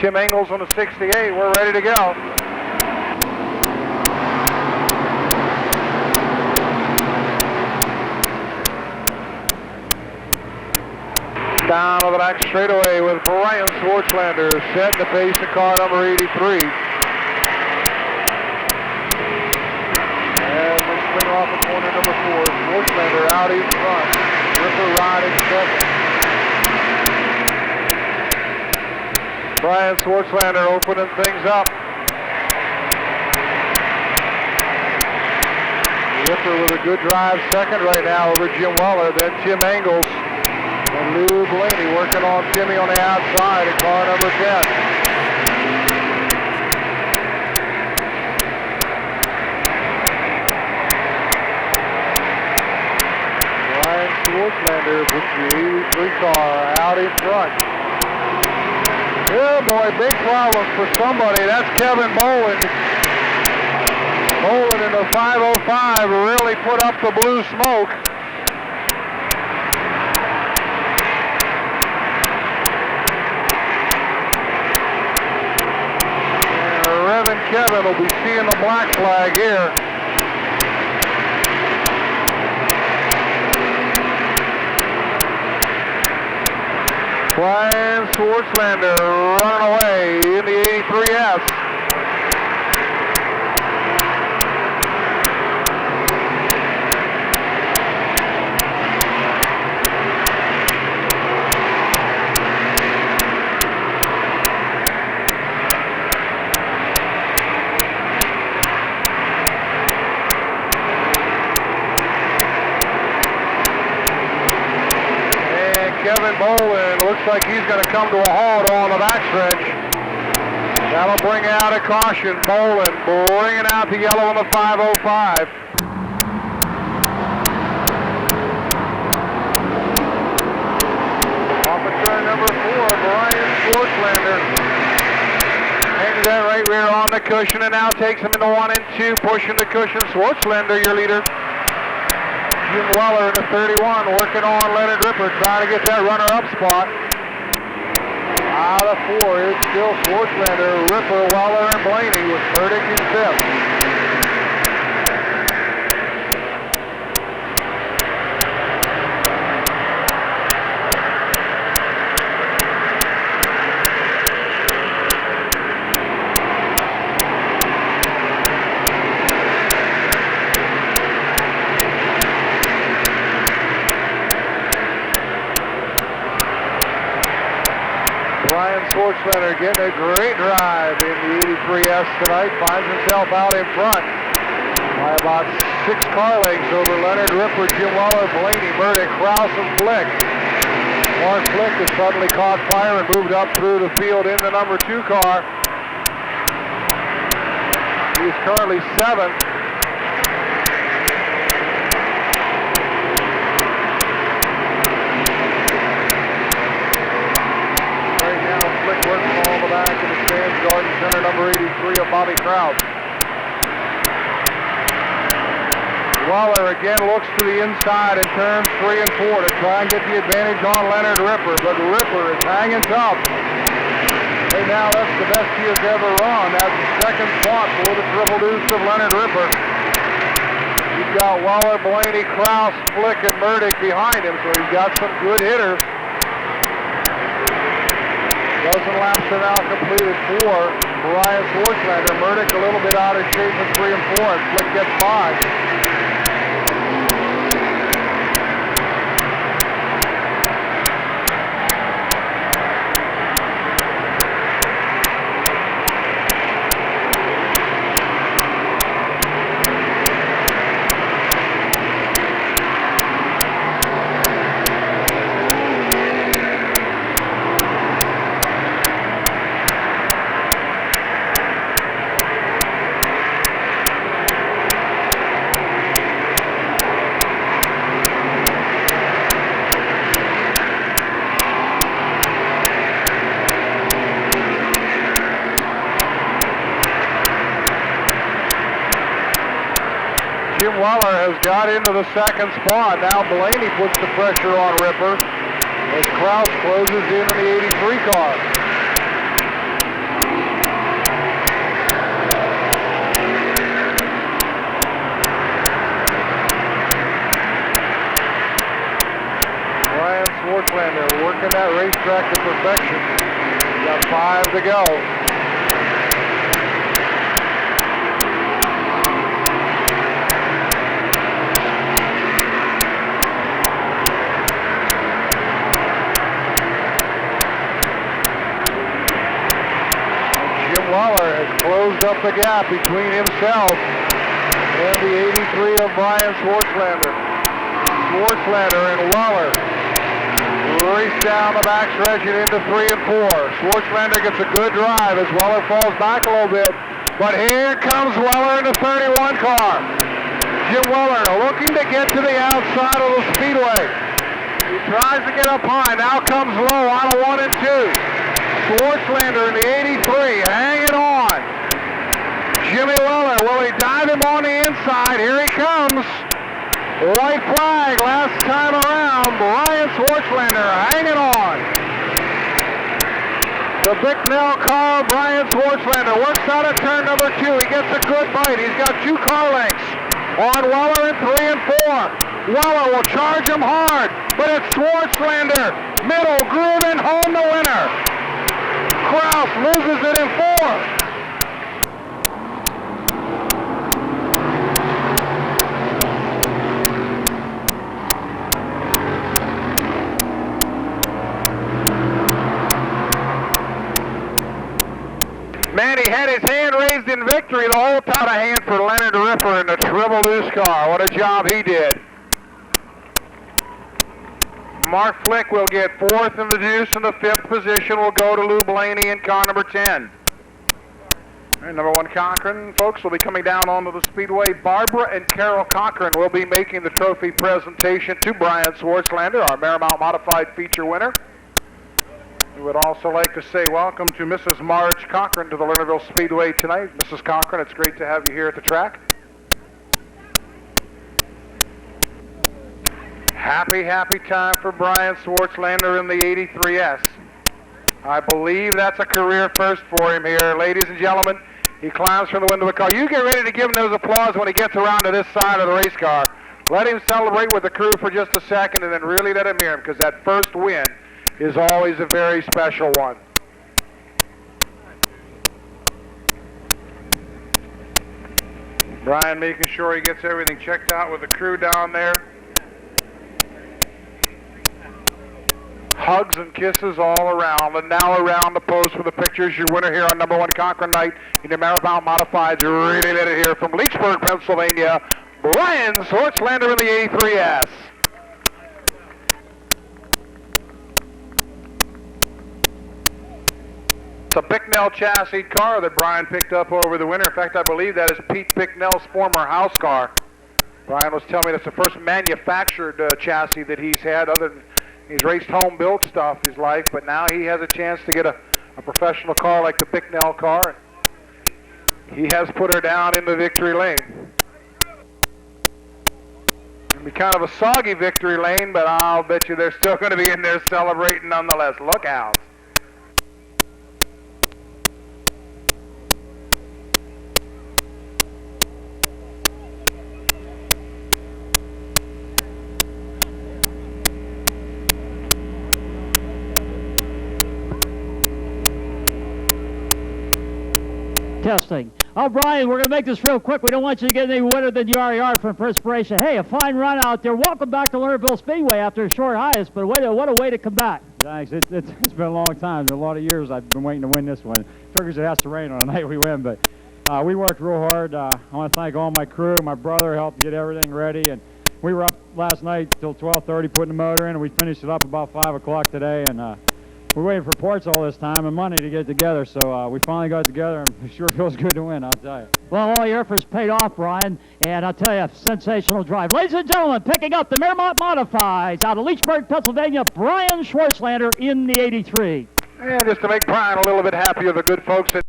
Tim Engels on the 68. We're ready to go. Down to the back straightaway with Brian Swartzlander setting the pace in car number 83. As they swing off at corner number 4, Swartzlander out in front. Ripper riding second. Brian Swartzlander opening things up. Ripper with a good drive second right now over Jim Weller, then Tim Engels. And Lou Blaney working on Timmy on the outside at car number 10. Brian Swartzlander puts the 83 car out in front. Oh boy, big problem for somebody. That's Kevin Boland. Boland in the 505 really put up the blue smoke. Kevin will be seeing the black flag here. Brian Swartzlander running away in the 83S. Kevin Boland looks like he's going to come to a halt on the backstretch. That'll bring out a caution. Boland bringing out the yellow on the 505. Off of turn number 4, Brian Swartzlander. Hangs that right rear on the cushion and now takes him into 1 and 2, pushing the cushion. Swartzlander, your leader. Jim Weller in the 31 working on Leonard Ripper, trying to get that runner-up spot. Out of 4 is still Swartzlander, Ripper, Weller, and Blaney with Burdick in 5th. Swartzlander getting a great drive in the 83S tonight. Finds himself out in front by about 6 car lengths over Leonard Ripper, Jim Weller, Blaney, Burdick, Kraus, and Flick. Mark Flick has suddenly caught fire and moved up through the field in the number 2 car. He's currently 7th. Back in the stands, Garden Center, number 83 of Bobby Kraus. Weller again looks to the inside in turns 3 and 4 to try and get the advantage on Leonard Ripper, but Ripper is hanging tough. Right now, that's the best he has ever run. That's the second spot for the triple deuce of Leonard Ripper. He's got Weller, Blaney, Kraus, Flick, and Burdick behind him, so he's got some good hitters. Dozen laps are now completed for Brian Swartzlander. Burdick a little bit out of shape in 3 and 4, and Flick gets 5. Jim Weller has got into the second spot. Now Blaney puts the pressure on Ripper as Kraus closes in the 83 car. inspection. We got 5 to go. Weller has closed up the gap between himself and the 83 of Brian Schwartzlander. Schwartzlander and Weller race down the backstretch and into 3 and 4. Schwartzlander gets a good drive as Weller falls back a little bit. But here comes Weller in the 31 car. Jim Weller looking to get to the outside of the speedway. He tries to get up high. Now comes low on a 1 and 2. Schwartzlander in the 83, hanging on. Jimmy Weller, will he dive him on the inside? Here he comes. White flag last time around. Brian Schwartzlander hanging on. The Bicknell car, Brian Schwartzlander, works out of turn number 2. He gets a good bite. He's got 2 car lengths on Weller in 3 and 4. Weller will charge him hard, but it's Schwartzlander. Middle grooving home the winner. Kraus loses it in 4. Man, he had his hand raised in victory the whole time. A hand for Leonard Ripper in the Triple Deuce car. What a job he did. Mark Flick will get 4th in the deuce, and the 5th position will go to Lou Blaney in car number 10. And number 1 Cochran, folks, will be coming down onto the speedway. Barbara and Carol Cochran will be making the trophy presentation to Brian Schwartzlander, our Marymount Modified feature winner. We would also like to say welcome to Mrs. Marge Cochran to the Lernerville Speedway tonight. Mrs. Cochran, it's great to have you here at the track. Happy, happy time for Brian Schwartzlander in the 83S. I believe that's a career first for him here. Ladies and gentlemen, he climbs from the window of the car. You get ready to give him those applause when he gets around to this side of the race car. Let him celebrate with the crew for just a second and then really let him hear him, because that first win is always a very special one. Brian making sure he gets everything checked out with the crew down there. Hugs and kisses all around, and now around the post for the pictures. Your winner here on number 1 Cochran night in the Marymount Modifieds. Really let it hear from Leechburg, Pennsylvania, Brian Schwartzlander in the 83S. It's a Bicknell chassis car that Brian picked up over the winter. In fact, I believe that is Pete Bicknell's former house car. Brian was telling me that's the first manufactured chassis that he's had, other than he's raced home-built stuff his life, but now he has a chance to get a professional car like the Bicknell car. He has put her down into victory lane. It'll be kind of a soggy victory lane, but I'll bet you they're still going to be in there celebrating nonetheless. Look out. Testing. Oh, Brian, we're going to make this real quick. We don't want you to get any wetter than you already are from perspiration. Hey, a fine run out there. Welcome back to Lernerville Speedway after a short hiatus, but what a way to come back. Thanks. It's been a long time. A lot of years I've been waiting to win this one. Figures it has to rain on the night we win, but we worked real hard. I want to thank all my crew. My brother helped get everything ready, and we were up last night till 12:30 putting the motor in, and we finished it up about 5 o'clock today, and we're waiting for parts all this time and money to get together, so we finally got together, and it sure feels good to win, I'll tell you. Well, all your efforts paid off, Brian, and I'll tell you, sensational drive. Ladies and gentlemen, picking up the Marymount Modifieds out of Leechburg, Pennsylvania, Brian Schwartzlander in the 83. And just to make Brian a little bit happier, the good folks at